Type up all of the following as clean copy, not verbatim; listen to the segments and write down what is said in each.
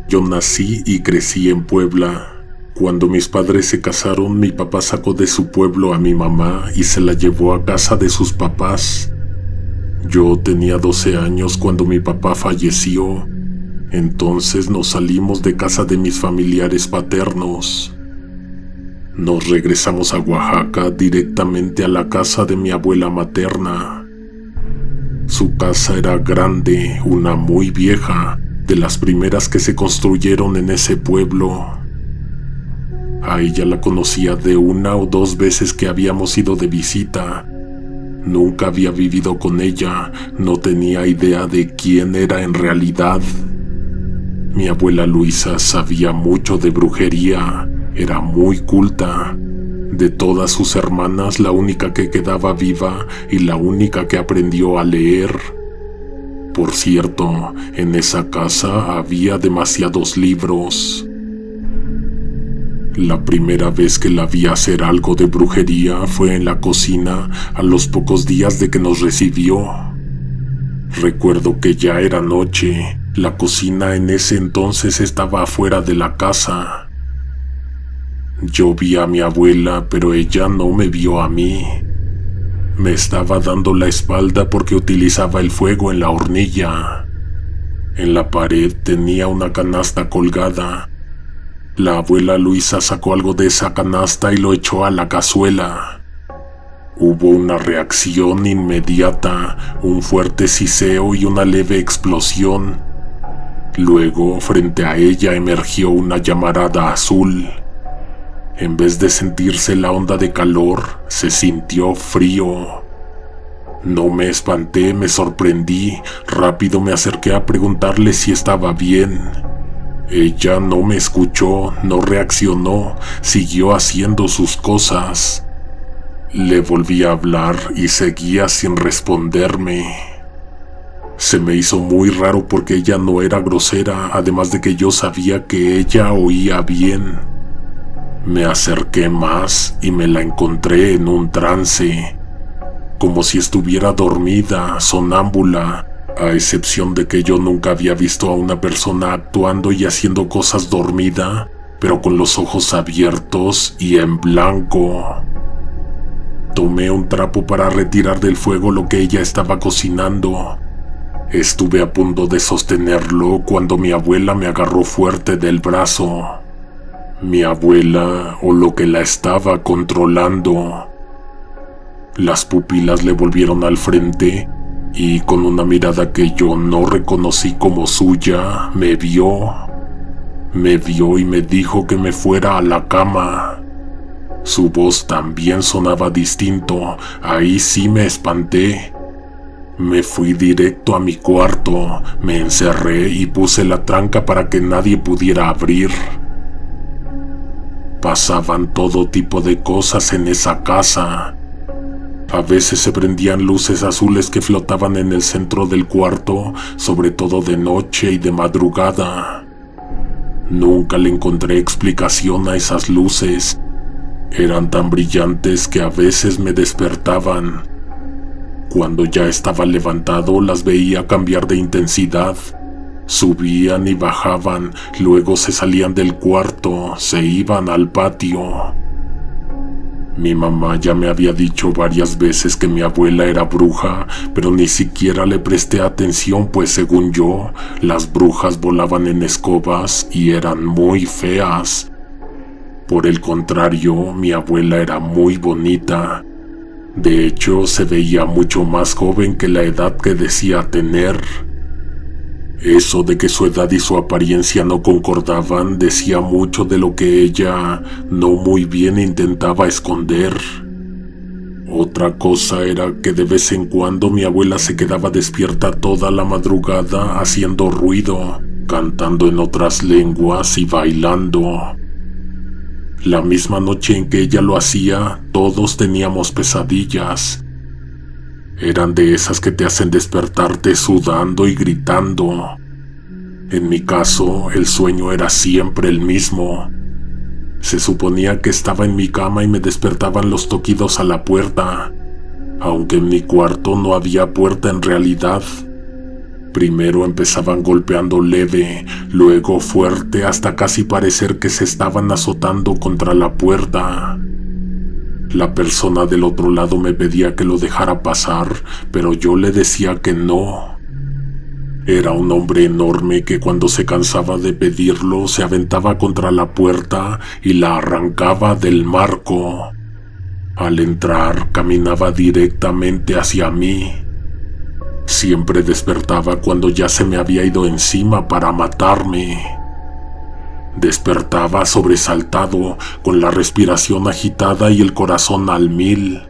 Yo nací y crecí en Puebla. Cuando mis padres se casaron, mi papá sacó de su pueblo a mi mamá y se la llevó a casa de sus papás. Yo tenía 12 años cuando mi papá falleció. Entonces nos salimos de casa de mis familiares paternos. Nos regresamos a Oaxaca directamente a la casa de mi abuela materna. Su casa era grande, una muy vieja, de las primeras que se construyeron en ese pueblo. A ella la conocía de 1 o 2 veces que habíamos ido de visita. Nunca había vivido con ella, no tenía idea de quién era en realidad. Mi abuela Luisa sabía mucho de brujería, era muy culta. De todas sus hermanas, la única que quedaba viva y la única que aprendió a leer. Por cierto, en esa casa había demasiados libros. La primera vez que la vi hacer algo de brujería fue en la cocina a los pocos días de que nos recibió. Recuerdo que ya era noche, la cocina en ese entonces estaba afuera de la casa. Yo vi a mi abuela, pero ella no me vio a mí. Me estaba dando la espalda porque utilizaba el fuego en la hornilla. En la pared tenía una canasta colgada. La abuela Luisa sacó algo de esa canasta y lo echó a la cazuela. Hubo una reacción inmediata, un fuerte siseo y una leve explosión. Luego, frente a ella emergió una llamarada azul. En vez de sentirse la onda de calor, se sintió frío. No me espanté, me sorprendí. Rápido me acerqué a preguntarle si estaba bien. Ella no me escuchó, no reaccionó, siguió haciendo sus cosas. Le volví a hablar y seguía sin responderme. Se me hizo muy raro porque ella no era grosera, además de que yo sabía que ella oía bien. Me acerqué más y me la encontré en un trance, como si estuviera dormida, sonámbula, a excepción de que yo nunca había visto a una persona actuando y haciendo cosas dormida, pero con los ojos abiertos y en blanco. Tomé un trapo para retirar del fuego lo que ella estaba cocinando. Estuve a punto de sostenerlo cuando mi abuela me agarró fuerte del brazo. Mi abuela, o lo que la estaba controlando. Las pupilas le volvieron al frente y con una mirada que yo no reconocí como suya, me vio y me dijo que me fuera a la cama. Su voz también sonaba distinto, ahí sí me espanté. Me fui directo a mi cuarto, me encerré y puse la tranca para que nadie pudiera abrir. Pasaban todo tipo de cosas en esa casa. A veces se prendían luces azules que flotaban en el centro del cuarto, sobre todo de noche y de madrugada. Nunca le encontré explicación a esas luces. Eran tan brillantes que a veces me despertaban. Cuando ya estaba levantado, las veía cambiar de intensidad. Subían y bajaban, luego se salían del cuarto, se iban al patio. Mi mamá ya me había dicho varias veces que mi abuela era bruja, pero ni siquiera le presté atención, pues según yo, las brujas volaban en escobas y eran muy feas. Por el contrario, mi abuela era muy bonita. De hecho, se veía mucho más joven que la edad que decía tener. Eso de que su edad y su apariencia no concordaban decía mucho de lo que ella no muy bien intentaba esconder. Otra cosa era que de vez en cuando mi abuela se quedaba despierta toda la madrugada haciendo ruido, cantando en otras lenguas y bailando. La misma noche en que ella lo hacía, todos teníamos pesadillas. Eran de esas que te hacen despertarte sudando y gritando. En mi caso, el sueño era siempre el mismo. Se suponía que estaba en mi cama y me despertaban los toquidos a la puerta, aunque en mi cuarto no había puerta en realidad. Primero empezaban golpeando leve, luego fuerte hasta casi parecer que se estaban azotando contra la puerta. La persona del otro lado me pedía que lo dejara pasar, pero yo le decía que no. Era un hombre enorme que cuando se cansaba de pedirlo se aventaba contra la puerta y la arrancaba del marco. Al entrar, caminaba directamente hacia mí. Siempre despertaba cuando ya se me había ido encima para matarme. Despertaba sobresaltado, con la respiración agitada y el corazón al 1000.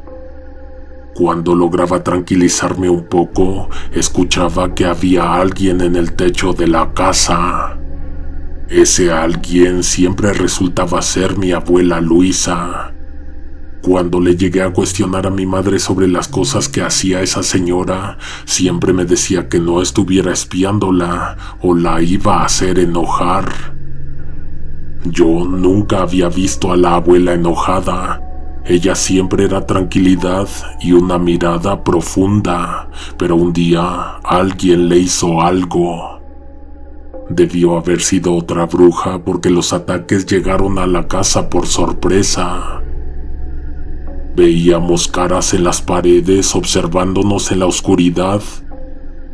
Cuando lograba tranquilizarme un poco, escuchaba que había alguien en el techo de la casa. Ese alguien siempre resultaba ser mi abuela Luisa. Cuando le llegué a cuestionar a mi madre sobre las cosas que hacía esa señora, siempre me decía que no estuviera espiándola o la iba a hacer enojar. Yo nunca había visto a la abuela enojada. Ella siempre era tranquilidad y una mirada profunda, pero un día alguien le hizo algo. Debió haber sido otra bruja porque los ataques llegaron a la casa por sorpresa. Veíamos caras en las paredes observándonos en la oscuridad,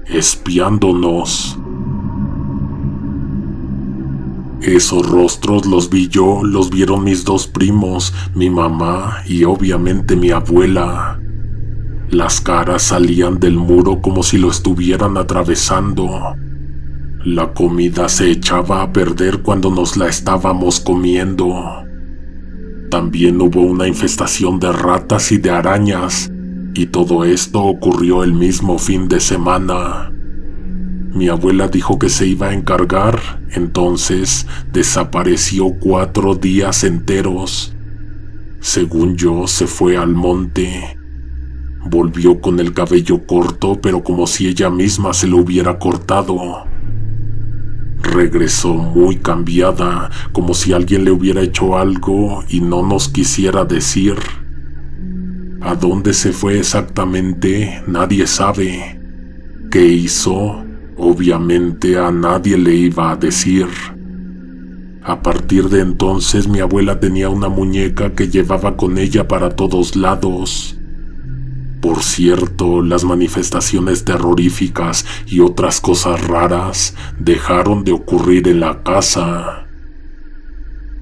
espiándonos. Esos rostros los vi yo, los vieron mis dos primos, mi mamá y obviamente mi abuela. Las caras salían del muro como si lo estuvieran atravesando. La comida se echaba a perder cuando nos la estábamos comiendo. También hubo una infestación de ratas y de arañas, y todo esto ocurrió el mismo fin de semana. Mi abuela dijo que se iba a encargar, entonces desapareció 4 días enteros. Según yo, se fue al monte. Volvió con el cabello corto, pero como si ella misma se lo hubiera cortado. Regresó muy cambiada, como si alguien le hubiera hecho algo y no nos quisiera decir. ¿A dónde se fue exactamente? Nadie sabe. ¿Qué hizo? Obviamente a nadie le iba a decir. A partir de entonces mi abuela tenía una muñeca que llevaba con ella para todos lados. Por cierto, las manifestaciones terroríficas y otras cosas raras dejaron de ocurrir en la casa.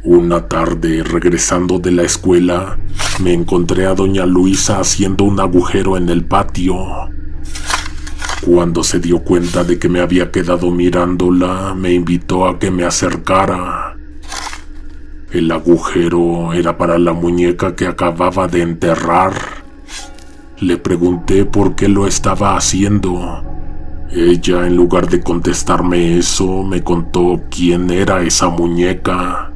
Una tarde, regresando de la escuela, me encontré a doña Luisa haciendo un agujero en el patio. Cuando se dio cuenta de que me había quedado mirándola, me invitó a que me acercara. El agujero era para la muñeca que acababa de enterrar. Le pregunté por qué lo estaba haciendo. Ella, en lugar de contestarme eso, me contó quién era esa muñeca.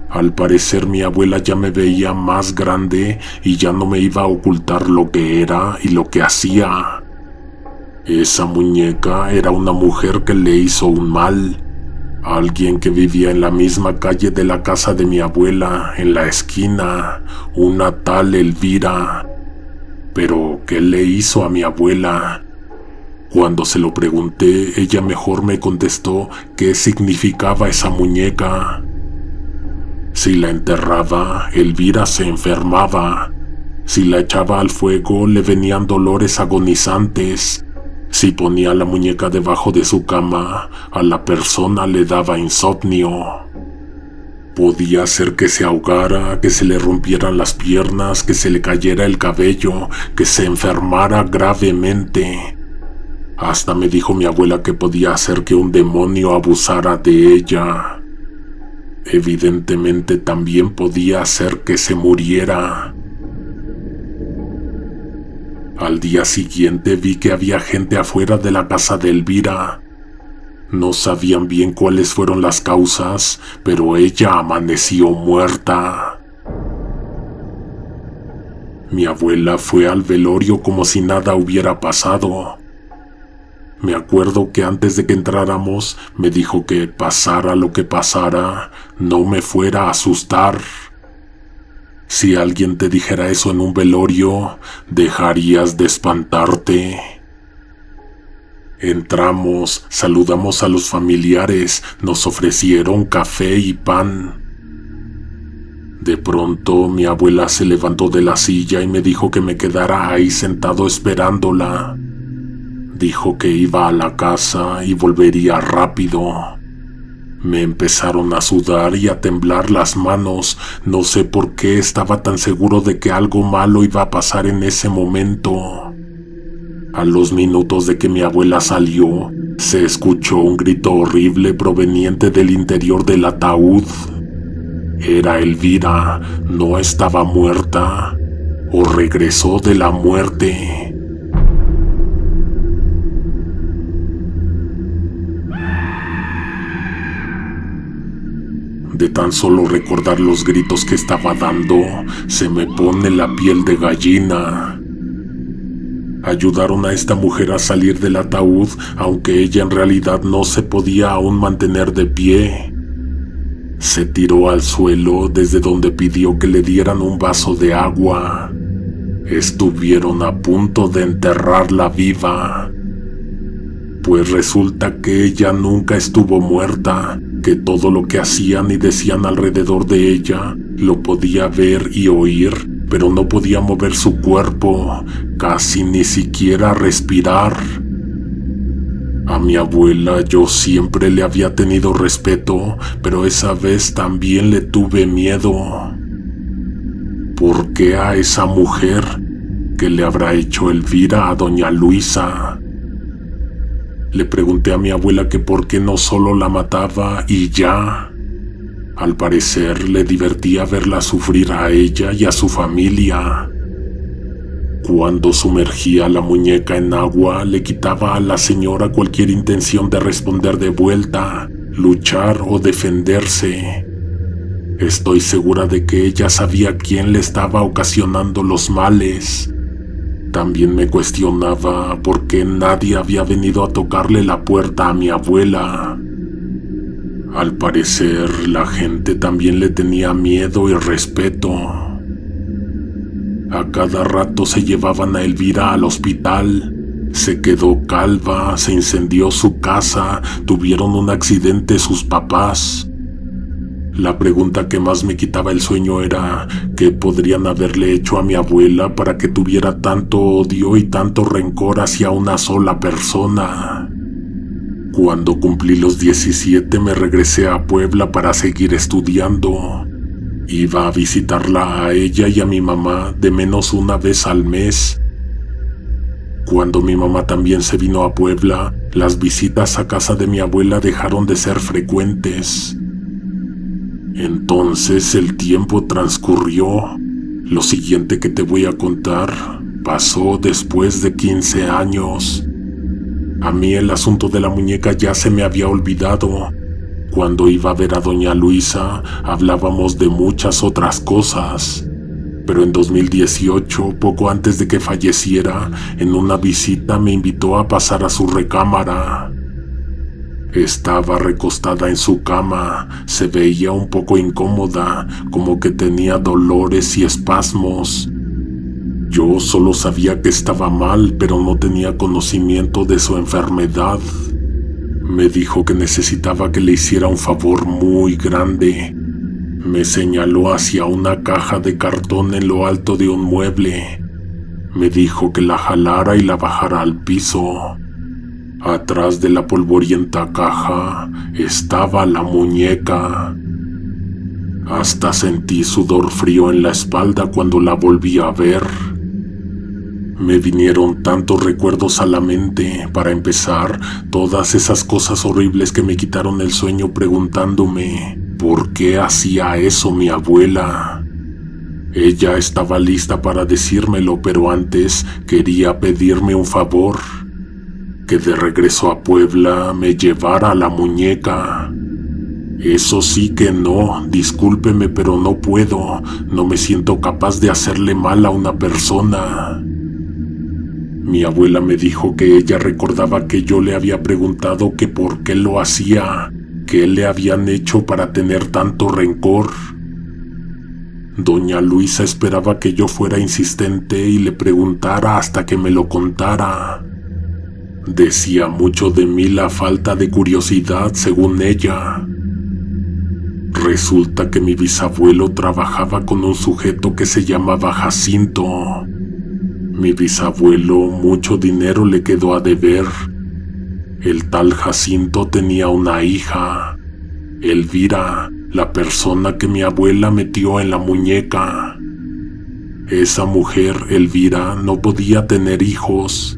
Al parecer mi abuela ya me veía más grande y ya no me iba a ocultar lo que era y lo que hacía. Esa muñeca era una mujer que le hizo un mal. Alguien que vivía en la misma calle de la casa de mi abuela, en la esquina, una tal Elvira. Pero, ¿qué le hizo a mi abuela? Cuando se lo pregunté, ella mejor me contestó qué significaba esa muñeca. Si la enterraba, Elvira se enfermaba. Si la echaba al fuego, le venían dolores agonizantes. Si ponía la muñeca debajo de su cama, a la persona le daba insomnio. Podía hacer que se ahogara, que se le rompieran las piernas, que se le cayera el cabello, que se enfermara gravemente. Hasta me dijo mi abuela que podía hacer que un demonio abusara de ella. Evidentemente también podía hacer que se muriera. Al día siguiente vi que había gente afuera de la casa de Elvira. No sabían bien cuáles fueron las causas, pero ella amaneció muerta. Mi abuela fue al velorio como si nada hubiera pasado. Me acuerdo que antes de que entráramos me dijo que pasara lo que pasara, no me fuera a asustar. Si alguien te dijera eso en un velorio, dejarías de espantarte. Entramos, saludamos a los familiares, nos ofrecieron café y pan. De pronto mi abuela se levantó de la silla y me dijo que me quedara ahí sentado esperándola. Dijo que iba a la casa y volvería rápido. Me empezaron a sudar y a temblar las manos. No sé por qué estaba tan seguro de que algo malo iba a pasar en ese momento. A los minutos de que mi abuela salió, se escuchó un grito horrible proveniente del interior del ataúd. Era Elvira, no estaba muerta, o regresó de la muerte. De tan solo recordar los gritos que estaba dando, se me pone la piel de gallina. Ayudaron a esta mujer a salir del ataúd, aunque ella en realidad no se podía aún mantener de pie. Se tiró al suelo desde donde pidió que le dieran un vaso de agua. Estuvieron a punto de enterrarla viva. Pues resulta que ella nunca estuvo muerta, que todo lo que hacían y decían alrededor de ella lo podía ver y oír, pero no podía mover su cuerpo, casi ni siquiera respirar. A mi abuela yo siempre le había tenido respeto, pero esa vez también le tuve miedo. ¿Por qué a esa mujer? ¿Qué le habrá hecho Elvira a doña Luisa? Le pregunté a mi abuela que por qué no solo la mataba y ya. Al parecer le divertía verla sufrir a ella y a su familia. Cuando sumergía la muñeca en agua, le quitaba a la señora cualquier intención de responder de vuelta, luchar o defenderse. Estoy segura de que ella sabía quién le estaba ocasionando los males. También me cuestionaba por qué nadie había venido a tocarle la puerta a mi abuela. Al parecer, la gente también le tenía miedo y respeto. A cada rato se llevaban a Elvira al hospital. Se quedó calva, se incendió su casa, tuvieron un accidente sus papás. La pregunta que más me quitaba el sueño era ¿qué podrían haberle hecho a mi abuela para que tuviera tanto odio y tanto rencor hacia una sola persona? Cuando cumplí los 17 me regresé a Puebla para seguir estudiando. Iba a visitarla a ella y a mi mamá de menos una vez al mes. Cuando mi mamá también se vino a Puebla, las visitas a casa de mi abuela dejaron de ser frecuentes. Entonces el tiempo transcurrió. Lo siguiente que te voy a contar pasó después de 15 años. A mí el asunto de la muñeca ya se me había olvidado. Cuando iba a ver a doña Luisa, hablábamos de muchas otras cosas. Pero en 2018, poco antes de que falleciera, en una visita me invitó a pasar a su recámara. Estaba recostada en su cama, se veía un poco incómoda, como que tenía dolores y espasmos. Yo solo sabía que estaba mal, pero no tenía conocimiento de su enfermedad. Me dijo que necesitaba que le hiciera un favor muy grande. Me señaló hacia una caja de cartón en lo alto de un mueble. Me dijo que la jalara y la bajara al piso. Atrás de la polvorienta caja estaba la muñeca. Hasta sentí sudor frío en la espalda cuando la volví a ver. Me vinieron tantos recuerdos a la mente. Para empezar, todas esas cosas horribles que me quitaron el sueño preguntándome ¿por qué hacía eso mi abuela? Ella estaba lista para decírmelo, pero antes quería pedirme un favor. Que de regreso a Puebla me llevara la muñeca. Eso sí que no, discúlpeme, pero no puedo. No me siento capaz de hacerle mal a una persona. Mi abuela me dijo que ella recordaba que yo le había preguntado que por qué lo hacía, qué le habían hecho para tener tanto rencor. Doña Luisa esperaba que yo fuera insistente y le preguntara hasta que me lo contara. Decía mucho de mí la falta de curiosidad, según ella. Resulta que mi bisabuelo trabajaba con un sujeto que se llamaba Jacinto. Mi bisabuelo mucho dinero le quedó a deber. El tal Jacinto tenía una hija, Elvira, la persona que mi abuela metió en la muñeca. Esa mujer, Elvira, no podía tener hijos.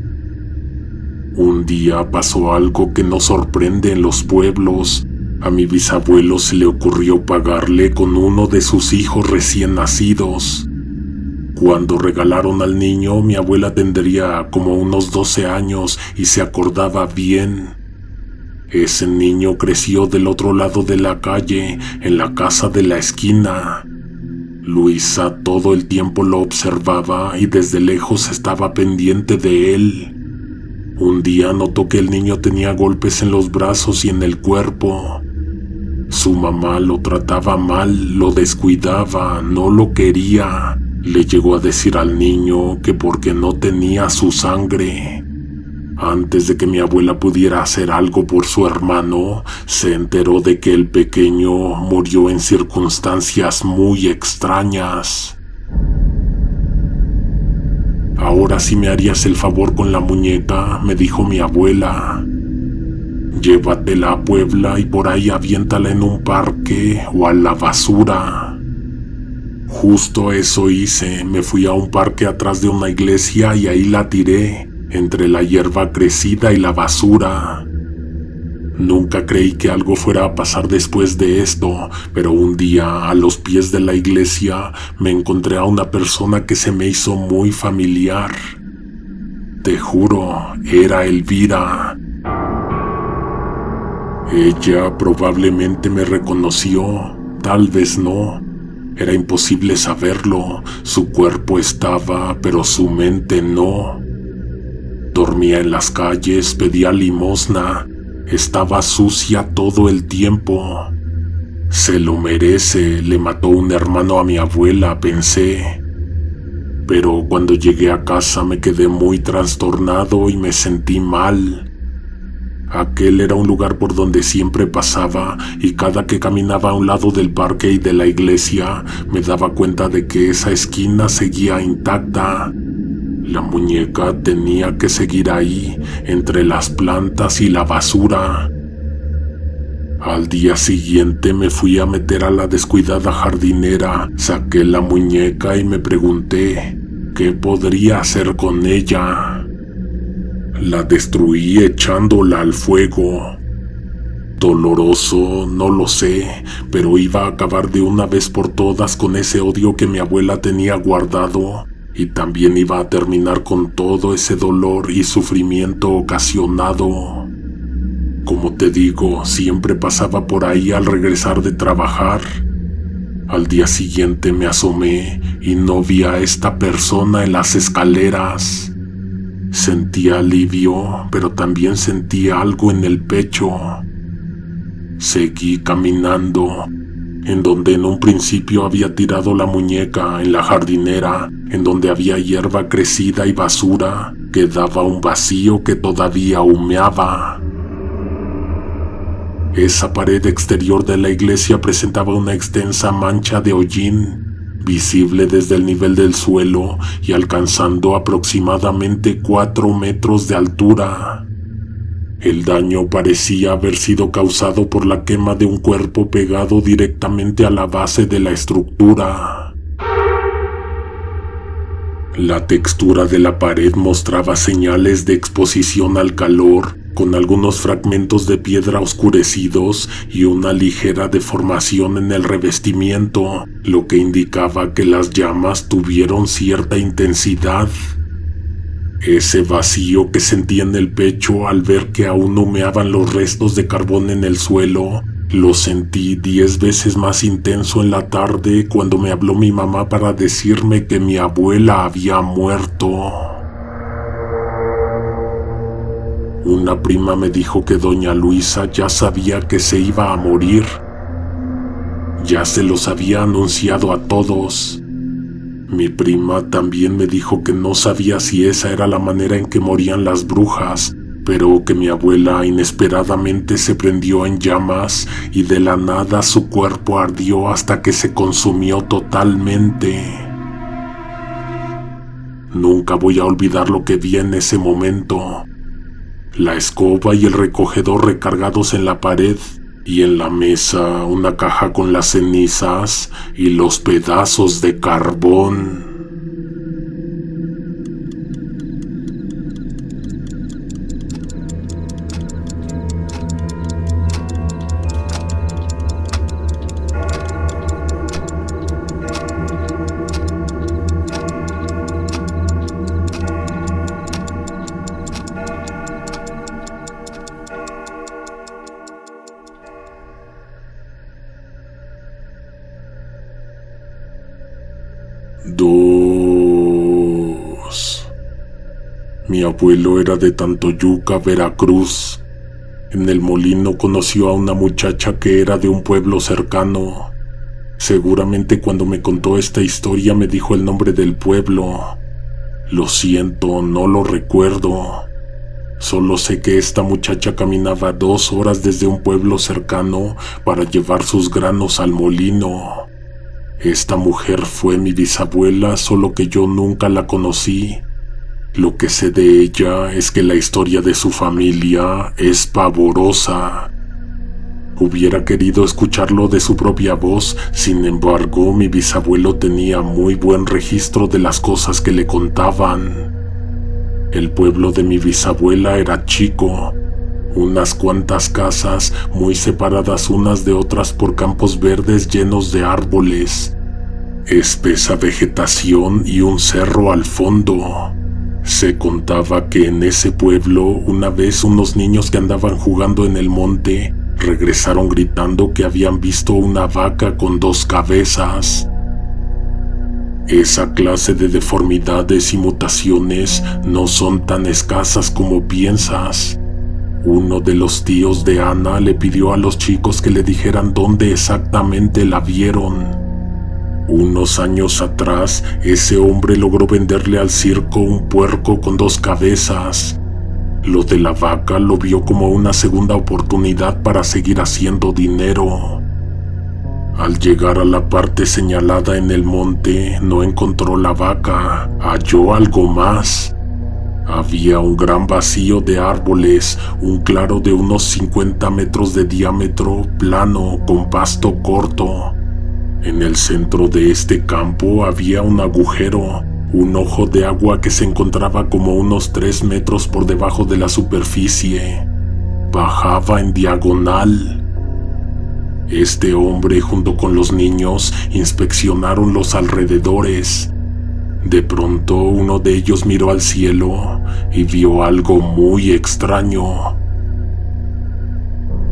Un día pasó algo que nos sorprende en los pueblos. A mi bisabuelo se le ocurrió pagarle con uno de sus hijos recién nacidos. Cuando regalaron al niño, mi abuela tendría como unos 12 años y se acordaba bien. Ese niño creció del otro lado de la calle, en la casa de la esquina. Luisa todo el tiempo lo observaba y desde lejos estaba pendiente de él. Un día notó que el niño tenía golpes en los brazos y en el cuerpo. Su mamá lo trataba mal, lo descuidaba, no lo quería. Le llegó a decir al niño que porque no tenía su sangre. Antes de que mi abuela pudiera hacer algo por su hermano, se enteró de que el pequeño murió en circunstancias muy extrañas. «Ahora sí me harías el favor con la muñeca», me dijo mi abuela. «Llévatela a Puebla y por ahí aviéntala en un parque o a la basura». Justo eso hice, me fui a un parque atrás de una iglesia y ahí la tiré, entre la hierba crecida y la basura. Nunca creí que algo fuera a pasar después de esto, pero un día, a los pies de la iglesia, me encontré a una persona que se me hizo muy familiar. Te juro, era Elvira. Ella probablemente me reconoció, tal vez no. Era imposible saberlo, su cuerpo estaba, pero su mente no. Dormía en las calles, pedía limosna. Estaba sucia todo el tiempo. Se lo merece, le mató un hermano a mi abuela, pensé. Pero cuando llegué a casa me quedé muy trastornado y me sentí mal. Aquel era un lugar por donde siempre pasaba y cada que caminaba a un lado del parque y de la iglesia me daba cuenta de que esa esquina seguía intacta. La muñeca tenía que seguir ahí, entre las plantas y la basura. Al día siguiente me fui a meter a la descuidada jardinera, saqué la muñeca y me pregunté qué podría hacer con ella. La destruí echándola al fuego. Doloroso, no lo sé, pero iba a acabar de una vez por todas con ese odio que mi abuela tenía guardado. Y también iba a terminar con todo ese dolor y sufrimiento ocasionado. Como te digo, siempre pasaba por ahí al regresar de trabajar. Al día siguiente me asomé y no vi a esta persona en las escaleras. Sentí alivio, pero también sentí algo en el pecho. Seguí caminando. En donde en un principio había tirado la muñeca, en la jardinera, en donde había hierba crecida y basura, quedaba un vacío que todavía humeaba. Esa pared exterior de la iglesia presentaba una extensa mancha de hollín, visible desde el nivel del suelo y alcanzando aproximadamente 4 metros de altura. El daño parecía haber sido causado por la quema de un cuerpo pegado directamente a la base de la estructura. La textura de la pared mostraba señales de exposición al calor, con algunos fragmentos de piedra oscurecidos y una ligera deformación en el revestimiento, lo que indicaba que las llamas tuvieron cierta intensidad. Ese vacío que sentí en el pecho al ver que aún humeaban los restos de carbón en el suelo, lo sentí 10 veces más intenso en la tarde cuando me habló mi mamá para decirme que mi abuela había muerto. Una prima me dijo que doña Luisa ya sabía que se iba a morir. Ya se los había anunciado a todos. Mi prima también me dijo que no sabía si esa era la manera en que morían las brujas, pero que mi abuela inesperadamente se prendió en llamas y de la nada su cuerpo ardió hasta que se consumió totalmente. Nunca voy a olvidar lo que vi en ese momento. La escoba y el recogedor recargados en la pared y en la mesa una caja con las cenizas y los pedazos de carbón. Mi abuelo era de Tantoyuca, Veracruz. En el molino conoció a una muchacha que era de un pueblo cercano. Seguramente cuando me contó esta historia me dijo el nombre del pueblo. Lo siento, no lo recuerdo. Solo sé que esta muchacha caminaba 2 horas desde un pueblo cercano para llevar sus granos al molino. Esta mujer fue mi bisabuela, solo que yo nunca la conocí. Lo que sé de ella es que la historia de su familia es pavorosa. Hubiera querido escucharlo de su propia voz, sin embargo, mi bisabuelo tenía muy buen registro de las cosas que le contaban. El pueblo de mi bisabuela era chico, unas cuantas casas muy separadas unas de otras por campos verdes llenos de árboles, espesa vegetación y un cerro al fondo. Se contaba que en ese pueblo una vez unos niños que andaban jugando en el monte regresaron gritando que habían visto una vaca con 2 cabezas. Esa clase de deformidades y mutaciones no son tan escasas como piensas. Uno de los tíos de Ana le pidió a los chicos que le dijeran dónde exactamente la vieron. Unos años atrás, ese hombre logró venderle al circo un puerco con 2 cabezas. Lo de la vaca lo vio como una segunda oportunidad para seguir haciendo dinero. Al llegar a la parte señalada en el monte, no encontró la vaca, halló algo más. Había un gran vacío de árboles, un claro de unos 50 metros de diámetro, plano, con pasto corto. En el centro de este campo había un agujero, un ojo de agua que se encontraba como unos 3 metros por debajo de la superficie. Bajaba en diagonal. Este hombre junto con los niños inspeccionaron los alrededores. De pronto uno de ellos miró al cielo y vio algo muy extraño.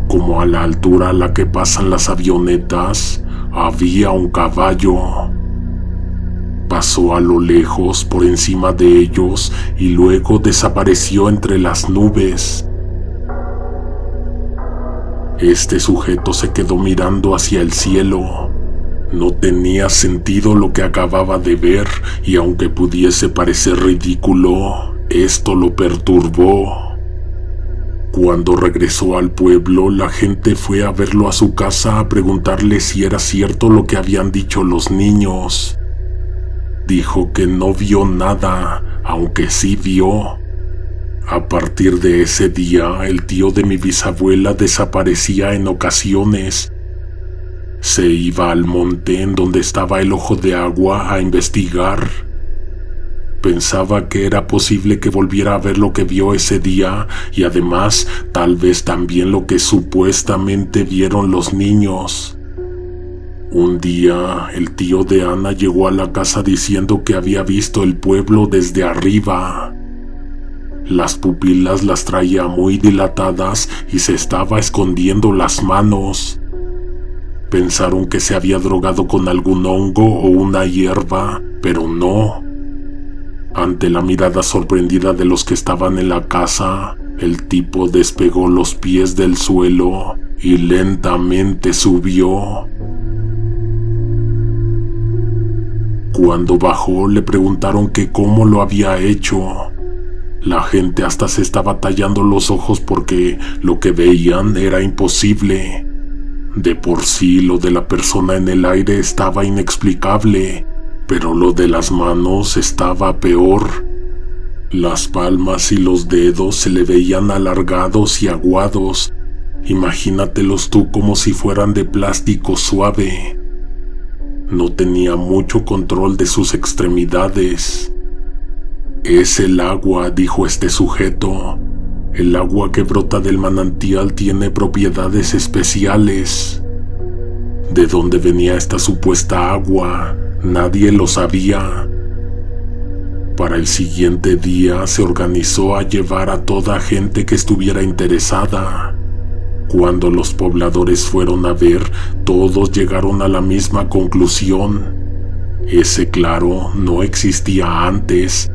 Como a la altura a la que pasan las avionetas, había un caballo. Pasó a lo lejos por encima de ellos y luego desapareció entre las nubes. Este sujeto se quedó mirando hacia el cielo. No tenía sentido lo que acababa de ver y aunque pudiese parecer ridículo, esto lo perturbó. Cuando regresó al pueblo, la gente fue a verlo a su casa a preguntarle si era cierto lo que habían dicho los niños. Dijo que no vio nada, aunque sí vio. A partir de ese día, el tío de mi bisabuela desaparecía en ocasiones. Se iba al monte en donde estaba el ojo de agua a investigar. Pensaba que era posible que volviera a ver lo que vio ese día y además tal vez también lo que supuestamente vieron los niños. Un día el tío de Ana llegó a la casa diciendo que había visto el pueblo desde arriba. Las pupilas las traía muy dilatadas y se estaba escondiendo las manos. Pensaron que se había drogado con algún hongo o una hierba, pero no. Ante la mirada sorprendida de los que estaban en la casa, el tipo despegó los pies del suelo y lentamente subió. Cuando bajó le preguntaron que cómo lo había hecho. La gente hasta se estaba tallando los ojos porque lo que veían era imposible. De por sí lo de la persona en el aire estaba inexplicable, pero lo de las manos estaba peor. Las palmas y los dedos se le veían alargados y aguados. Imagínatelos tú como si fueran de plástico suave. No tenía mucho control de sus extremidades. «Es el agua», dijo este sujeto. «El agua que brota del manantial tiene propiedades especiales». ¿De dónde venía esta supuesta agua? Nadie lo sabía. Para el siguiente día se organizó a llevar a toda gente que estuviera interesada. Cuando los pobladores fueron a ver, todos llegaron a la misma conclusión. Ese claro no existía antes.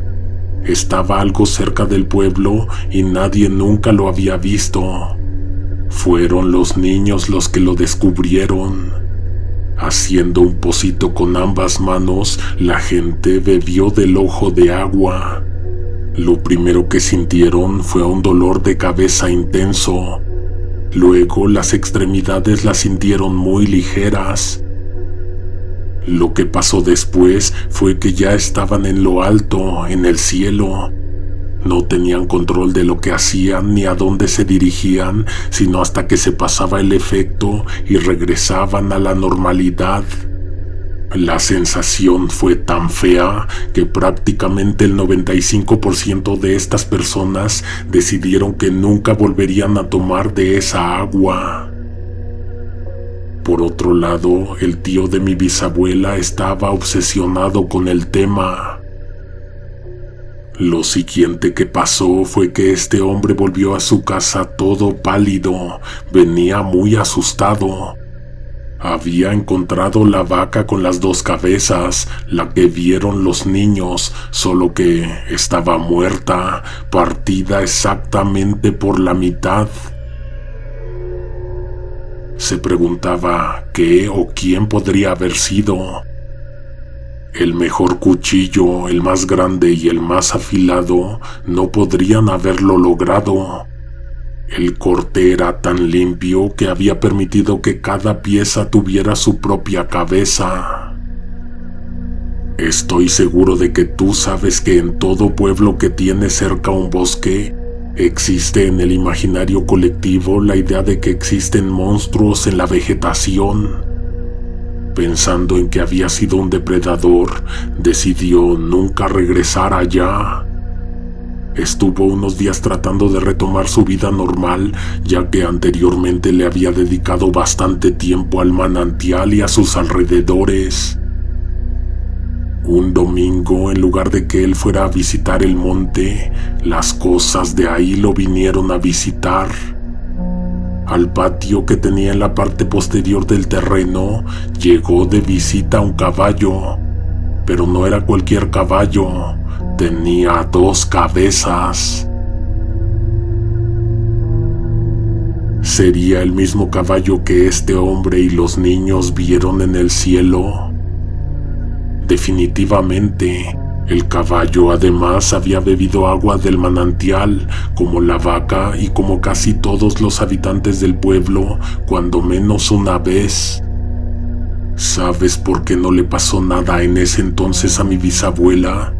Estaba algo cerca del pueblo y nadie nunca lo había visto. Fueron los niños los que lo descubrieron. Haciendo un pocito con ambas manos, la gente bebió del ojo de agua. Lo primero que sintieron fue un dolor de cabeza intenso. Luego las extremidades las sintieron muy ligeras. Lo que pasó después fue que ya estaban en lo alto, en el cielo. No tenían control de lo que hacían ni a dónde se dirigían, sino hasta que se pasaba el efecto y regresaban a la normalidad. La sensación fue tan fea que prácticamente el 95% de estas personas decidieron que nunca volverían a tomar de esa agua. Por otro lado, el tío de mi bisabuela estaba obsesionado con el tema. Lo siguiente que pasó fue que este hombre volvió a su casa todo pálido, venía muy asustado. Había encontrado la vaca con las 2 cabezas, la que vieron los niños, solo que estaba muerta, partida exactamente por la mitad. Se preguntaba qué o quién podría haber sido. El mejor cuchillo, el más grande y el más afilado no podrían haberlo logrado. El corte era tan limpio que había permitido que cada pieza tuviera su propia cabeza. Estoy seguro de que tú sabes que en todo pueblo que tiene cerca un bosque, existe en el imaginario colectivo la idea de que existen monstruos en la vegetación. Pensando en que había sido un depredador, decidió nunca regresar allá. Estuvo unos días tratando de retomar su vida normal, ya que anteriormente le había dedicado bastante tiempo al manantial y a sus alrededores. Un domingo, en lugar de que él fuera a visitar el monte, las cosas de ahí lo vinieron a visitar. Al patio que tenía en la parte posterior del terreno, llegó de visita un caballo, pero no era cualquier caballo, tenía 2 cabezas. ¿Sería el mismo caballo que este hombre y los niños vieron en el cielo? Definitivamente, el caballo además había bebido agua del manantial, como la vaca y como casi todos los habitantes del pueblo, cuando menos una vez. ¿Sabes por qué no le pasó nada en ese entonces a mi bisabuela?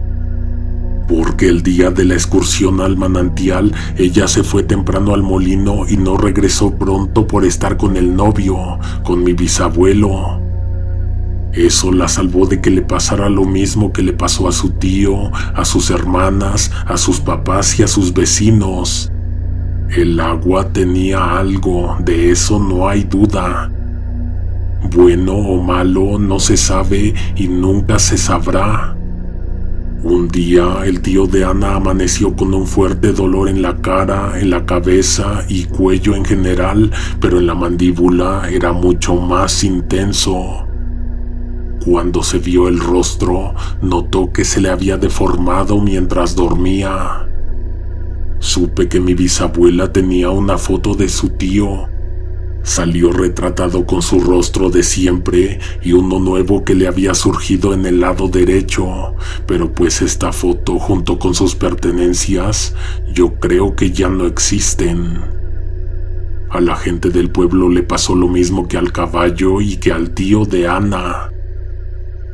Porque el día de la excursión al manantial, ella se fue temprano al molino y no regresó pronto por estar con el novio, con mi bisabuelo. Eso la salvó de que le pasara lo mismo que le pasó a su tío, a sus hermanas, a sus papás y a sus vecinos. El agua tenía algo, de eso no hay duda. Bueno o malo no se sabe y nunca se sabrá. Un día el tío de Ana amaneció con un fuerte dolor en la cara, en la cabeza y cuello en general, pero en la mandíbula era mucho más intenso. Cuando se vio el rostro, notó que se le había deformado mientras dormía. Supe que mi bisabuela tenía una foto de su tío. Salió retratado con su rostro de siempre y uno nuevo que le había surgido en el lado derecho, pero pues esta foto junto con sus pertenencias yo creo que ya no existen. A la gente del pueblo le pasó lo mismo que al caballo y que al tío de Ana.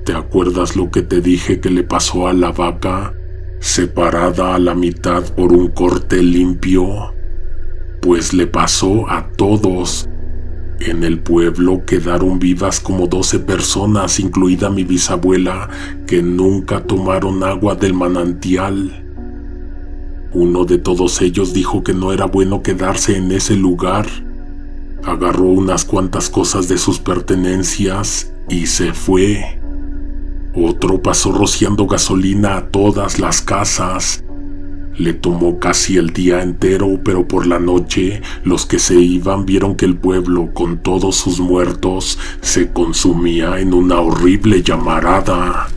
¿Te acuerdas lo que te dije que le pasó a la vaca, separada a la mitad por un corte limpio? Pues le pasó a todos. En el pueblo quedaron vivas como 12 personas, incluida mi bisabuela, que nunca tomaron agua del manantial. Uno de todos ellos dijo que no era bueno quedarse en ese lugar. Agarró unas cuantas cosas de sus pertenencias y se fue. Otro pasó rociando gasolina a todas las casas. Le tomó casi el día entero, pero por la noche los que se iban vieron que el pueblo, con todos sus muertos, se consumía en una horrible llamarada.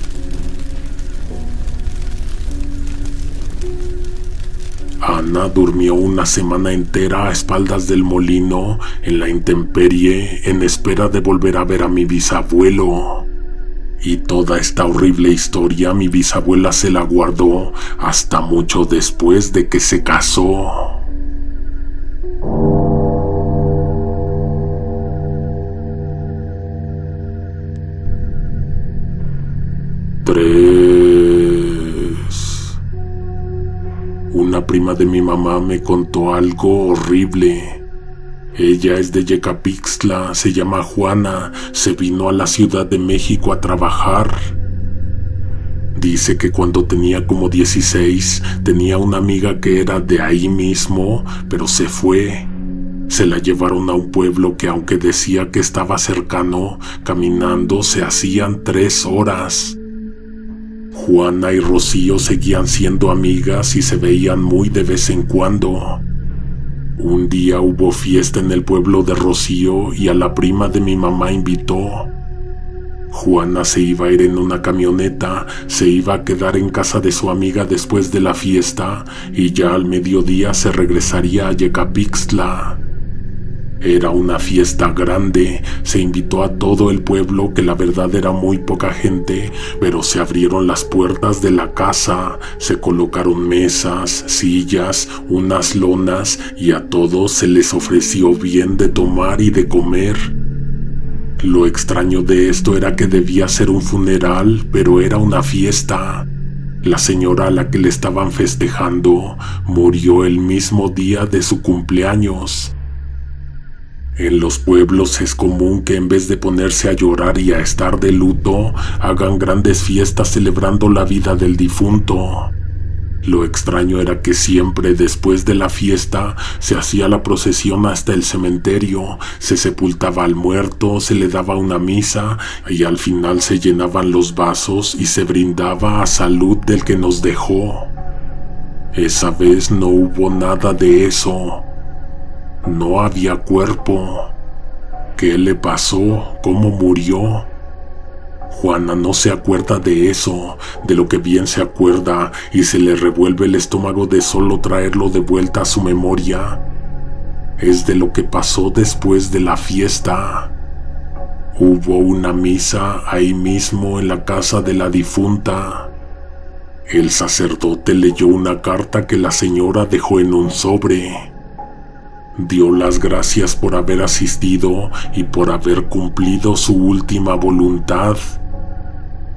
Ana durmió una semana entera a espaldas del molino, en la intemperie, en espera de volver a ver a mi bisabuelo. Y toda esta horrible historia mi bisabuela se la guardó hasta mucho después de que se casó. Una prima de mi mamá me contó algo horrible. Ella es de Yecapixtla, se llama Juana, se vino a la Ciudad de México a trabajar. Dice que cuando tenía como 16, tenía una amiga que era de ahí mismo, pero se fue. Se la llevaron a un pueblo que, aunque decía que estaba cercano, caminando se hacían 3 horas. Juana y Rocío seguían siendo amigas y se veían muy de vez en cuando. Un día hubo fiesta en el pueblo de Rocío y a la prima de mi mamá invitó. Juana se iba a ir en una camioneta, se iba a quedar en casa de su amiga después de la fiesta y ya al mediodía se regresaría a Yecapixtla. Era una fiesta grande, se invitó a todo el pueblo, que la verdad era muy poca gente, pero se abrieron las puertas de la casa, se colocaron mesas, sillas, unas lonas y a todos se les ofreció bien de tomar y de comer. Lo extraño de esto era que debía ser un funeral, pero era una fiesta. La señora a la que le estaban festejando murió el mismo día de su cumpleaños. En los pueblos es común que en vez de ponerse a llorar y a estar de luto, hagan grandes fiestas celebrando la vida del difunto. Lo extraño era que siempre después de la fiesta se hacía la procesión hasta el cementerio, se sepultaba al muerto, se le daba una misa y al final se llenaban los vasos y se brindaba a salud del que nos dejó. Esa vez no hubo nada de eso. No había cuerpo. ¿Qué le pasó? ¿Cómo murió? Juana no se acuerda de eso, de lo que bien se acuerda, y se le revuelve el estómago de solo traerlo de vuelta a su memoria. Es de lo que pasó después de la fiesta. Hubo una misa ahí mismo en la casa de la difunta. El sacerdote leyó una carta que la señora dejó en un sobre. Dio las gracias por haber asistido y por haber cumplido su última voluntad.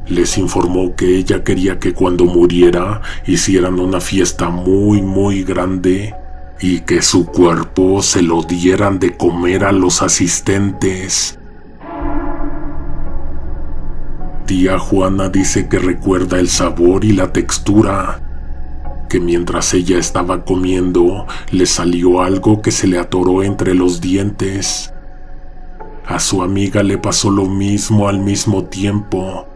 Les informó que ella quería que cuando muriera hicieran una fiesta muy grande y que su cuerpo se lo dieran de comer a los asistentes. Tía Juana dice que recuerda el sabor y la textura, que mientras ella estaba comiendo le salió algo que se le atoró entre los dientes. A su amiga le pasó lo mismo al mismo tiempo,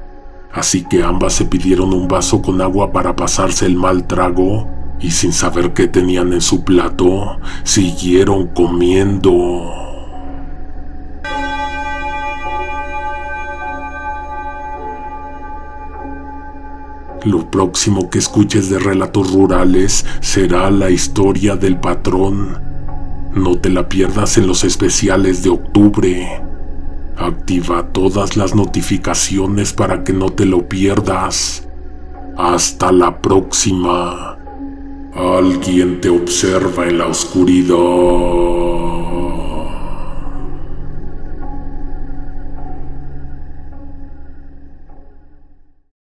así que ambas se pidieron un vaso con agua para pasarse el mal trago y sin saber qué tenían en su plato, siguieron comiendo. Lo próximo que escuches de Relatos Rurales será la historia del patrón. No te la pierdas en los especiales de octubre. Activa todas las notificaciones para que no te lo pierdas. Hasta la próxima. Alguien te observa en la oscuridad.